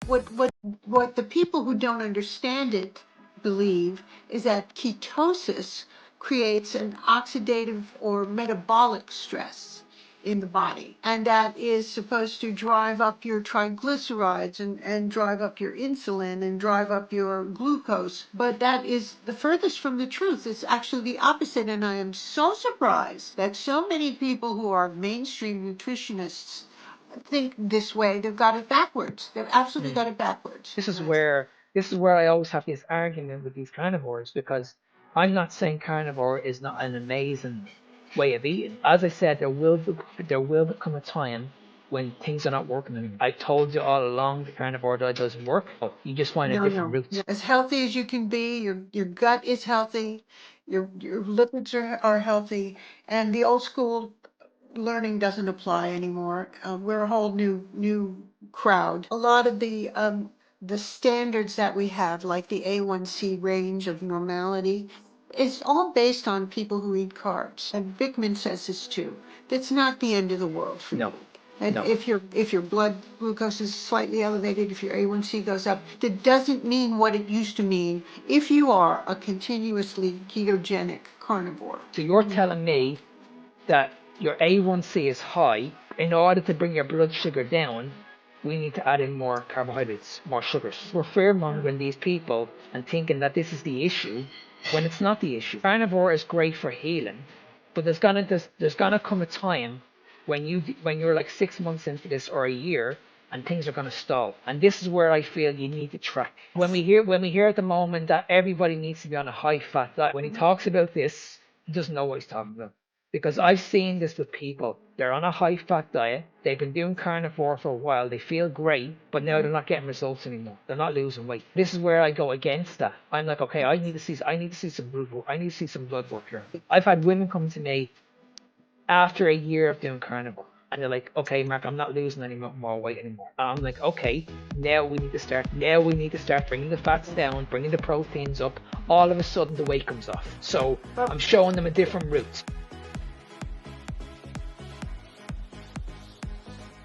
What the people who don't understand it believe is that ketosis creates an oxidative or metabolic stress in the body. And that is supposed to drive up your triglycerides and drive up your insulin and drive up your glucose. But that is the furthest from the truth. It's actually the opposite. And I am so surprised that so many people who are mainstream nutritionists think this way. They've got it backwards. They've absolutely got it backwards. This is where I always have this argument with these carnivores, because I'm not saying carnivore is not an amazing way of eating. As I said, there will become a time when things are not working anymore. I told you all along the carnivore diet doesn't work. You just find a different route. As healthy as you can be, your gut is healthy, your lipids are healthy, and the old school learning doesn't apply anymore. We're a whole new crowd. A lot of the standards that we have, like the A1C range of normality, is all based on people who eat carbs. And Bickman says this too. That's not the end of the world for No, you. And no. if your blood glucose is slightly elevated, if your A1C goes up, that doesn't mean what it used to mean if you are a continuously ketogenic carnivore. So you're telling me that your A1C is high. In order to bring your blood sugar down, we need to add in more carbohydrates, more sugars. We're fear-mongering these people and thinking that this is the issue when it's not the issue. Carnivore is great for healing, but there's gonna come a time when you're like 6 months into this or a year, and things are gonna stall. And this is where I feel you need to track. When we hear at the moment that everybody needs to be on a high-fat diet, when he talks about this, he doesn't know what he's talking about. Because I've seen this with people. They're on a high-fat diet. They've been doing carnivore for a while. They feel great, but now they're not getting results anymore. They're not losing weight. This is where I go against that. I'm like, okay, I need to see some blood work. I need to see some blood work here. I've had women come to me after a year of doing carnivore, and they're like, okay, Mark, I'm not losing any more weight anymore. And I'm like, okay, now we need to start bringing the fats down, bringing the proteins up. All of a sudden, the weight comes off. So I'm showing them a different route.